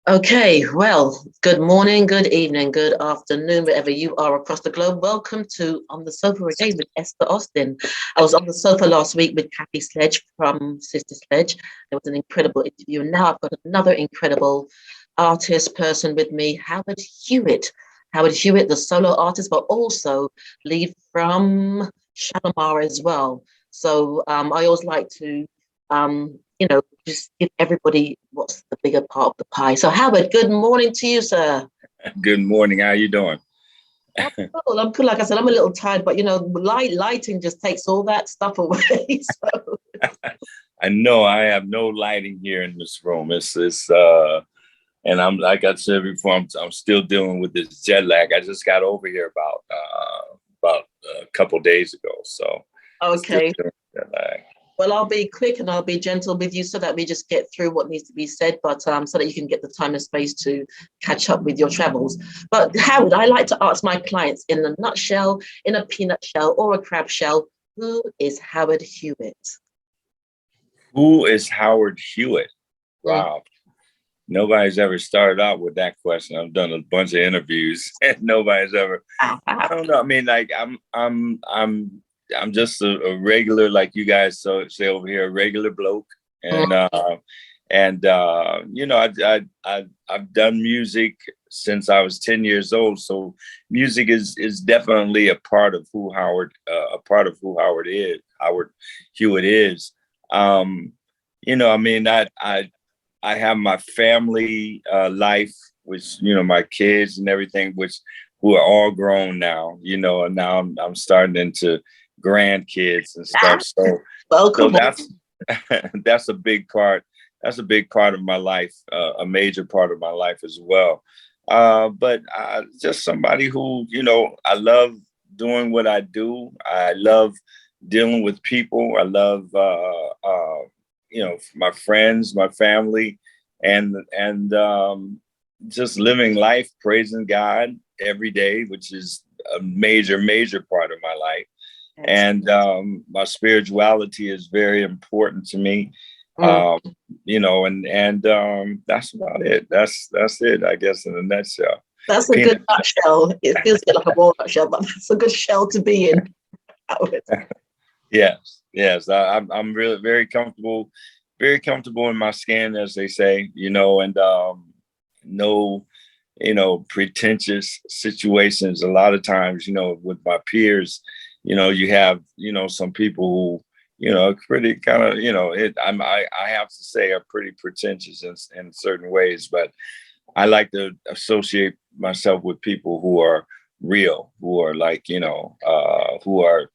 Okay, well, good morning, good evening, good afternoon, wherever you are across the globe. Welcome to On the Sofa again with Esther Austin. I was on the sofa last week with Kathy Sledge from Sister Sledge. It was an incredible interview. And now I've got another incredible artist person with me, Howard Hewett. Howard Hewett, the solo artist, but also lead from Shalimar as well. So I always like to just give everybody what's the bigger part of the pie. So, Howard, good morning to you, sir. Good morning. How you doing? I'm cool. I'm cool. Like I said, I'm a little tired, but lighting just takes all that stuff away. So, I know I have no lighting here in this room. And I'm like I said before, I'm still dealing with this jet lag. I just got over here about a couple days ago, so still okay. dealing with jet lag. Well, I'll be quick and I'll be gentle with you so that we just get through what needs to be said, but so that you can get the time and space to catch up with your travels. But Howard, I like to ask my clients in a nutshell, in a peanut shell, or a crab shell, who is Howard Hewett? Who is Howard Hewett? Mm. Wow. Nobody's ever started out with that question. I've done a bunch of interviews and nobody's ever. I don't know. I mean, like I'm just a regular, like you guys say over here, a regular bloke. I've done music since I was 10 years old. So music is definitely a part of who Howard Hewitt is. I mean, I have my family life, which, my kids and everything, who are all grown now, and now I'm starting into grandkids and stuff. So that's that's a big part. That's a big part of my life, a major part of my life as well. But just somebody who, I love doing what I do. I love dealing with people. I love, my friends, my family, and just living life, praising God every day, which is a major, major part of my life. And my spirituality is very important to me. And that's about it. That's it, I guess, in a nutshell. That's a good nutshell. It feels a bit like a walnut shell, but that's a good shell to be in. Yes. I'm really very comfortable in my skin, as they say, and no, pretentious situations. A lot of times, with my peers, you have, some people who, pretty kind of, I have to say are pretty pretentious in certain ways, but I like to associate myself with people who are real, who are like, who are,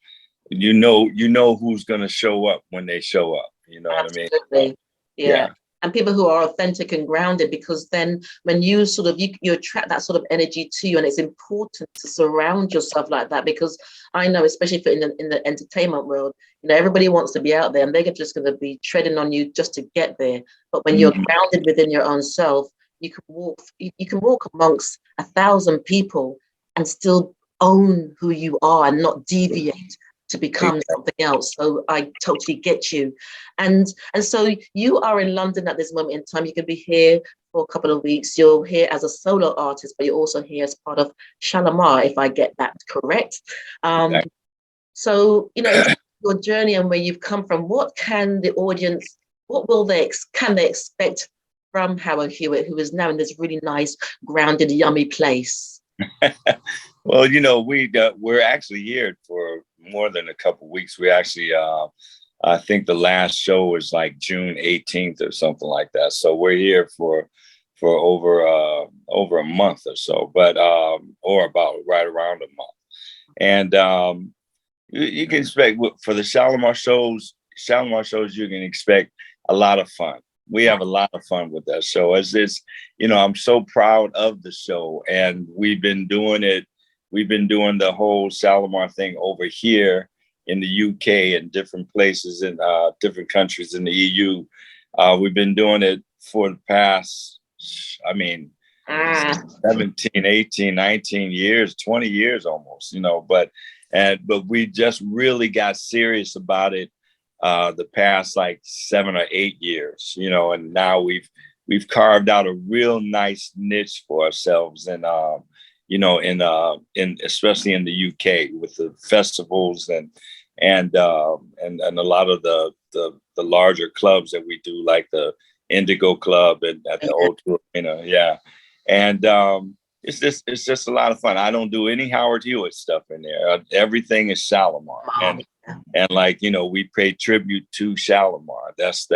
who's going to show up when they show up. You know Absolutely. what I mean? Yeah. And people who are authentic and grounded, because then when you sort of you attract that sort of energy to you, and it's important to surround yourself like that, because I know, especially in the entertainment world, everybody wants to be out there and they're just going to be treading on you just to get there. But when you're grounded within your own self, you can walk amongst 1,000 people and still own who you are and not deviate to become something else. So I totally get you. And so you are in London at this moment in time. You can be here for a couple of weeks. You're here as a solo artist, but you're also here as part of Shalimar, if I get that correct. So, in your journey and where you've come from, what can the audience, can they expect from Howard Hewett, who is now in this really nice, grounded, yummy place? Well, we're actually here for more than a couple of weeks. We actually, I think the last show was like June 18th or something like that. So we're here for over a month or so, but or about right around a month. And you can expect for the Shalimar shows, you can expect a lot of fun. We have a lot of fun with that show. I'm so proud of the show, and we've been doing it. We've been doing the whole Shalimar thing over here in the UK and different places in different countries in the EU. We've been doing it for the past, 17, 18, 19 years, 20 years almost, but we just really got serious about it the past like 7 or 8 years, and now we've we've carved out a real nice niche for ourselves, and in especially in the UK with the festivals and a lot of the larger clubs that we do, like the Indigo Club and at the Old Arena, yeah, and it's just a lot of fun. I don't do any Howard Hewett stuff in there. Everything is Shalimar, and like we pay tribute to Shalimar. That's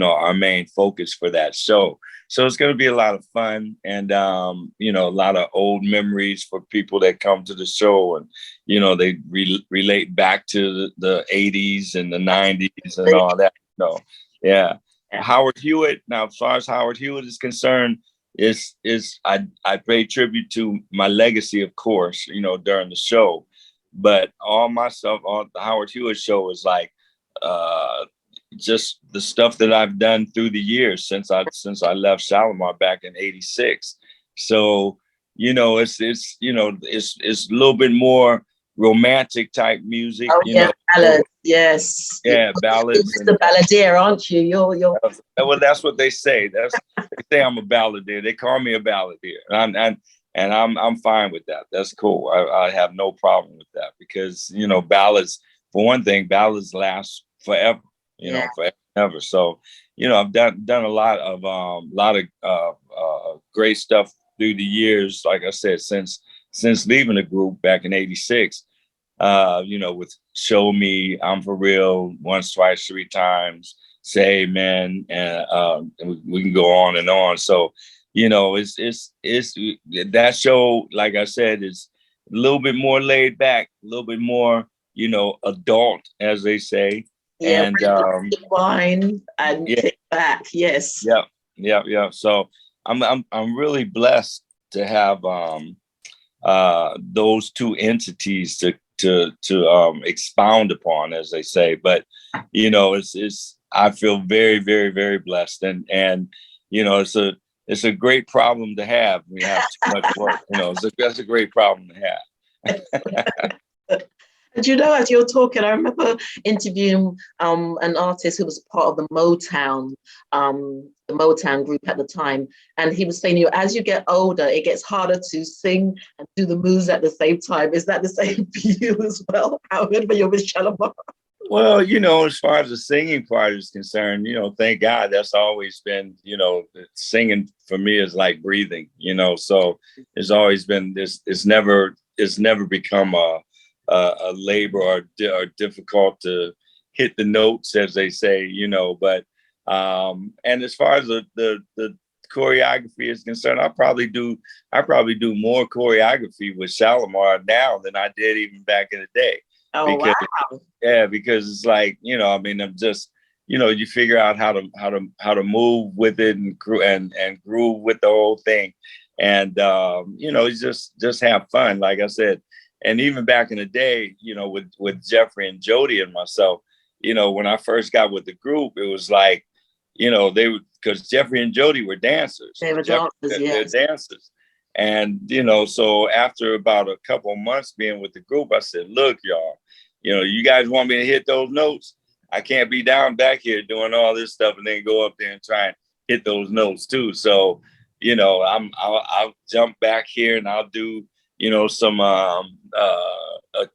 our main focus for that show. So it's going to be a lot of fun, and a lot of old memories for people that come to the show, and they relate back to the 80s and the 90s and all that. Yeah. Howard Hewett. Now, as far as Howard Hewett is concerned, I pay tribute to my legacy, of course, during the show, but all my stuff on the Howard Hewett show is like just the stuff that I've done through the years since I left Shalimar back in '86. So it's a little bit more romantic type music. Ballads, yes. Yeah, ballads. You're the balladeer, aren't you? You're. Well, that's what they say. They say I'm a balladeer. They call me a balladeer, and I'm fine with that. That's cool. I have no problem with that because ballads, for one thing, ballads last forever. Forever. So I've done a lot of great stuff through the years. Like I said, since leaving the group back in '86. With Show Me, I'm For Real, Once, Twice, Three Times, Say Amen, and we can go on and on. So, it's that show, like I said, is a little bit more laid back, a little bit more, adult, as they say. Yeah, and wine and kick back. Yes. Yeah. So I'm really blessed to have those two entities to expound upon, as they say. But it's I feel very, very, very blessed, and it's a great problem to have. We have too much work. That's a great problem to have. And as you're talking, I remember interviewing an artist who was part of the Motown group at the time, and he was saying, as you get older, it gets harder to sing and do the moves at the same time. Is that the same for you as well, Howard, when you're with Shalimar? Well, as far as the singing part is concerned, thank God that's always been, singing for me is like breathing, so it's always been this. It's never become a labor or difficult to hit the notes, as they say, but and as far as the choreography is concerned, I probably do more choreography with Shalimar now than I did even back in the day. Oh, because, wow. Yeah, because it's like, I'm just, you figure out how to move with it and groove with the whole thing. And, just have fun, like I said. And even back in the day, with Jeffrey and Jody and myself, when I first got with the group, it was like, because Jeffrey and Jody were dancers. They were dancers, yes. They're dancers. And, so after about a couple of months being with the group, I said, look, y'all, you guys want me to hit those notes? I can't be down back here doing all this stuff and then go up there and try and hit those notes too. So, I'll jump back here and I'll do, some a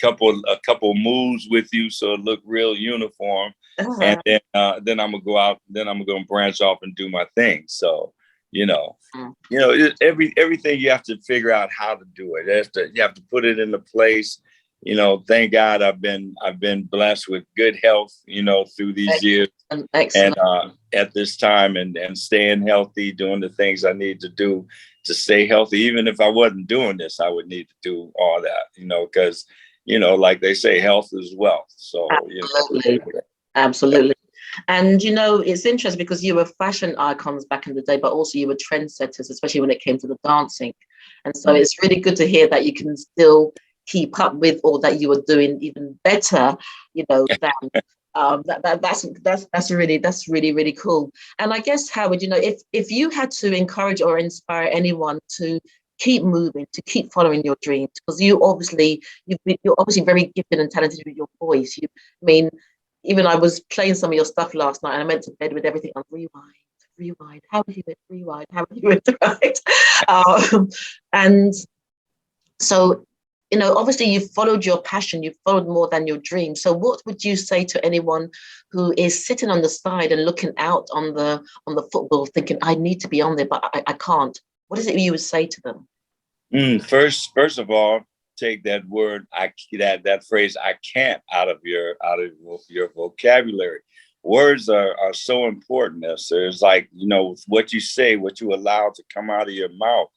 couple moves with you so it look real uniform. Uh-huh. And then I'm gonna go out. Then I'm gonna branch off and do my thing. So everything you have to figure out how to do it. You have to put it into place. Thank God I've been blessed with good health. Through these years, excellent. And at this time, and staying healthy, doing the things I need to do to stay healthy. Even if I wasn't doing this, I would need to do all that. Because like they say, health is wealth. So Absolutely. And it's interesting because you were fashion icons back in the day, but also you were trendsetters, especially when it came to the dancing. And so it's really good to hear that you can still keep up with, or that you are doing even better, than that's really, really cool. And I guess, Howard, if you had to encourage or inspire anyone to keep moving, to keep following your dreams, because you're obviously very gifted and talented with your voice. Even I was playing some of your stuff last night and I went to bed with everything on rewind, rewind, Howard Hewett, rewind, Howard Hewett, right? And so, obviously you've followed your passion, you've followed more than your dream. So what would you say to anyone who is sitting on the side and looking out on the football thinking, I need to be on there, but I can't? What is it you would say to them? First of all, take that word, that phrase, I can't, out of your vocabulary. Words are so important, Esther. It's like, what you say, what you allow to come out of your mouth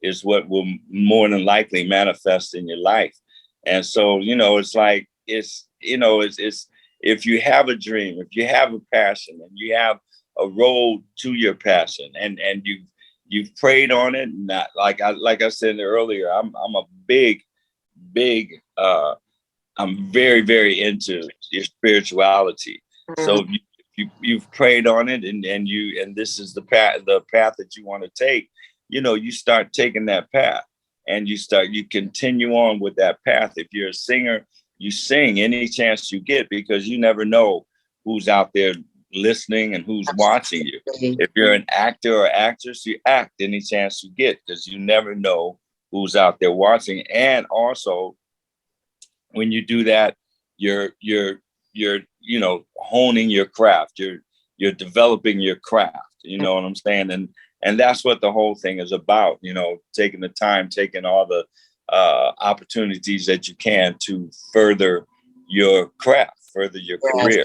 is what will more than likely manifest in your life. And so, it's like, it's if you have a dream, if you have a passion and you have a road to your passion and you've prayed on it, not like I said earlier, I'm a big I'm very, very into your spirituality. So you've prayed on it and this is the path that you want to take. You start taking that path and you continue on with that path. If you're a singer, you sing any chance you get, because you never know who's out there listening and who's watching you. If you're an actor or actress, you act any chance you get, because you never know who's out there watching. And also, when you do that, you're honing your craft. You're developing your craft. You know what I'm saying? And that's what the whole thing is about. Taking the time, taking all the opportunities that you can to further your craft, further your career.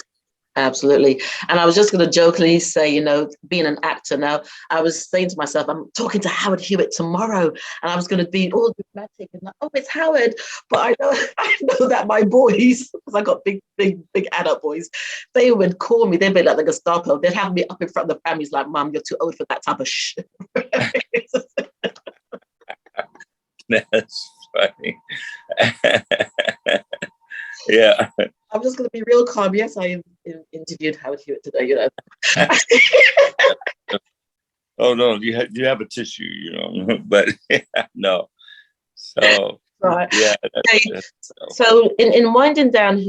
Absolutely. And I was just going to jokingly say, being an actor now, I was saying to myself, I'm talking to Howard Hewett tomorrow, and I was going to be all dramatic and like, oh, it's Howard. But I know that my boys, because I got big adult boys, they would call me. They'd be like the Gestapo. They'd have me up in front of the families like, Mom, you're too old for that type of shit. That's funny. Yeah. I'm just going to be real calm. Yes, I interviewed Howard Hewett today, Oh, no, you have a tissue, but no. So, right. Yeah. Okay. So in winding down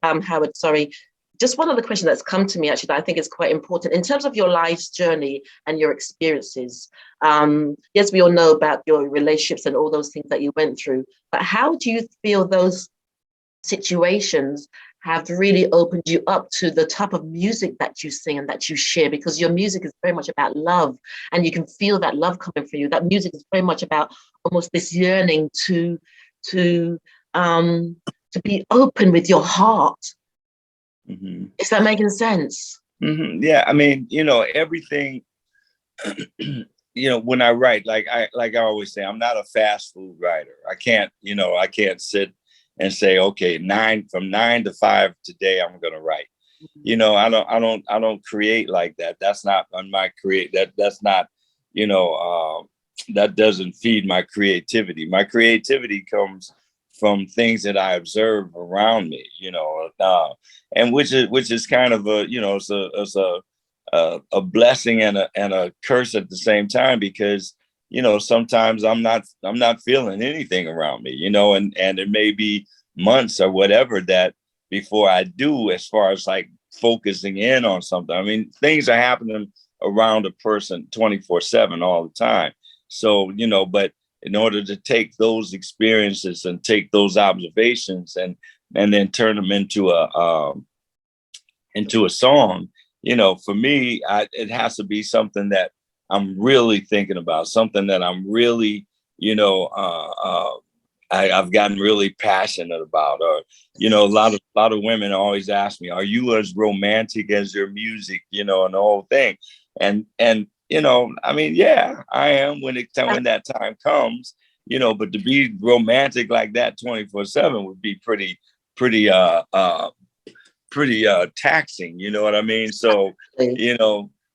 Howard, sorry, just one other question that's come to me actually that I think is quite important in terms of your life's journey and your experiences. Yes, we all know about your relationships and all those things that you went through, but how do you feel those situations have really opened you up to the type of music that you sing and that you share? Because your music is very much about love, and you can feel that love coming from you. That music is very much about almost this yearning to be open with your heart. Mm-hmm. Is that making sense? Mm-hmm. Yeah, I mean, everything. When I write, like I always say, I'm not a fast food writer. I can't sit and say, okay, from 9 to 5 today, I'm going to write. Mm-hmm. I don't create like that. That's not on my that's not, that doesn't feed my creativity. My creativity comes from things that I observe around me, and which is kind of it's a blessing and a curse at the same time, because sometimes I'm not feeling anything around me, and it may be months or whatever that before I do, as far as like focusing in on something. I mean, things are happening around a person 24/7 all the time. So, but in order to take those experiences and take those observations and then turn them into a song, for me, it has to be something that I'm really thinking about, something that I'm really, I've gotten really passionate about. Or, a lot of women always ask me, are you as romantic as your music, and the whole thing. And I mean, yeah, I am when that time comes, but to be romantic like that 24/7 would be pretty taxing, you know what I mean? So,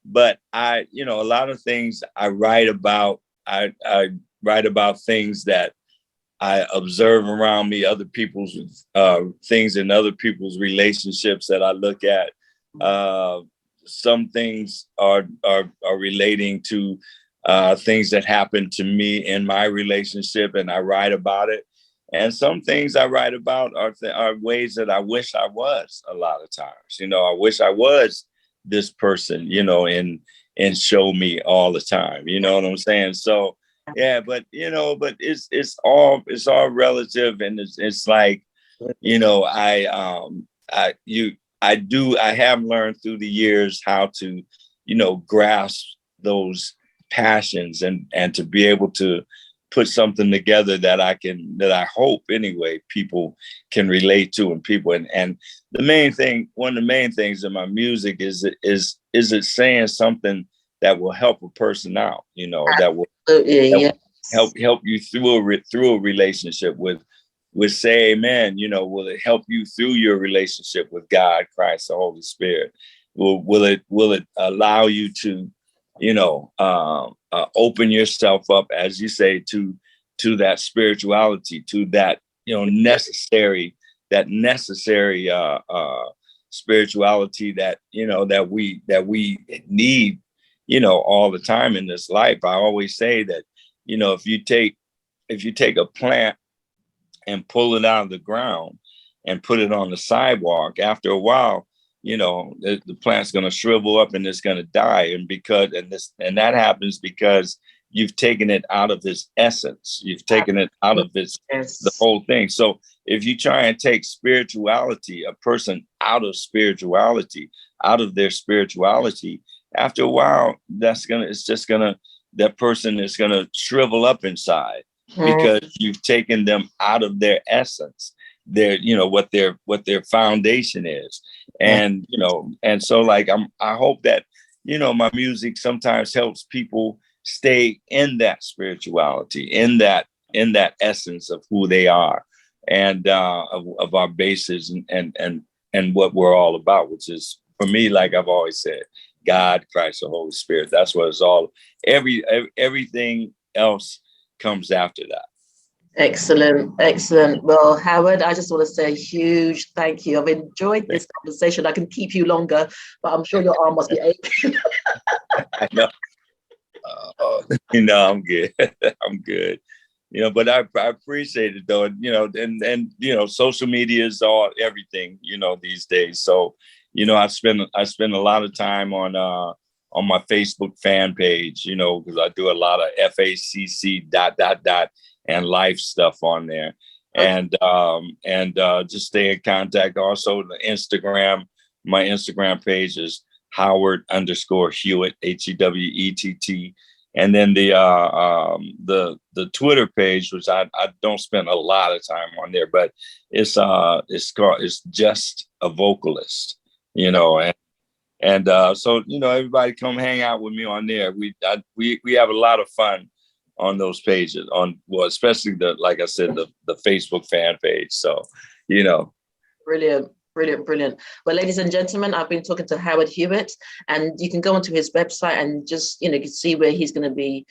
but I, a lot of things I write about, I write about things that I observe around me, other people's things in other people's relationships that I look at. Some things are relating to things that happened to me in my relationship, and I write about it. And some things I write about are ways that I wish I was a lot of times. I wish I was this person, in and show me all the time. You know what I'm saying? So yeah, but but it's all relative, and it's like, I have learned through the years how to, grasp those passions, and to be able to put something together that I hope anyway people can relate to, and the main thing, one of the main things in my music is it saying something that will help a person out, that will Absolutely, help you through a relationship with say amen, will it help you through your relationship with God, Christ, the Holy Spirit? Will it allow you to, open yourself up, as you say, to that spirituality, to that, necessary spirituality that, that we need, all the time in this life. I always say that, if you take a plant and pull it out of the ground and put it on the sidewalk, after a while, the plant's going to shrivel up and it's going to die. And that happens because you've taken it out of its essence. You've taken it out of the whole thing. So if you try and take spirituality, a person out of spirituality, out of their spirituality, after a while, that person is going to shrivel up inside, because you've taken them out of their essence, what their foundation is. And, and so like, I hope that, my music sometimes helps people stay in that spirituality, in that essence of who they are, and of our bases, and what we're all about, which is, for me, like I've always said, God, Christ, the Holy Spirit. That's what it's all. Everything else comes after that. Excellent. Well, Howard, I just want to say a huge thank you. I've enjoyed this conversation. I can keep you longer, but I'm sure your arm must be aching. I know. I'm good. I'm good. But I appreciate it, though. And social media is all everything, these days. So, I spend a lot of time on my Facebook fan page, because I do a lot of FACC ... and life stuff on there. And just stay in contact. Also, the Instagram, my Instagram page is Howard_Hewett, Hewett. And then the Twitter page, which I don't spend a lot of time on there, but it's just a vocalist, and so everybody come hang out with me on there. We have a lot of fun on those pages, especially like I said, the Facebook fan page. So, Brilliant. Well, ladies and gentlemen, I've been talking to Howard Hewett, and you can go onto his website and just, you can see where he's going to be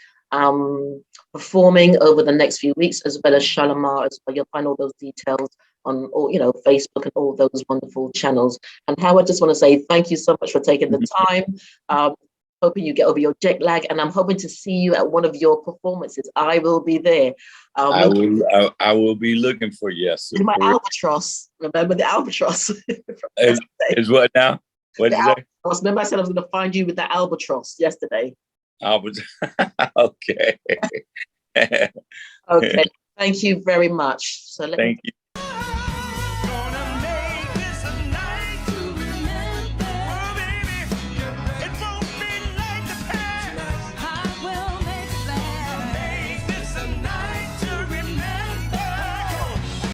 performing over the next few weeks, as well as Shalimar as well. You'll find all those details on all, Facebook and all those wonderful channels. And Howard, just want to say thank you so much for taking the time. Hoping you get over your jet lag, and I'm hoping to see you at one of your performances. I will be there. I will be looking for you. Yes, with my albatross. Remember the albatross? is what now? What did you say? Remember, I said I was going to find you with the albatross yesterday. Okay. Okay. Thank you very much. So thank you.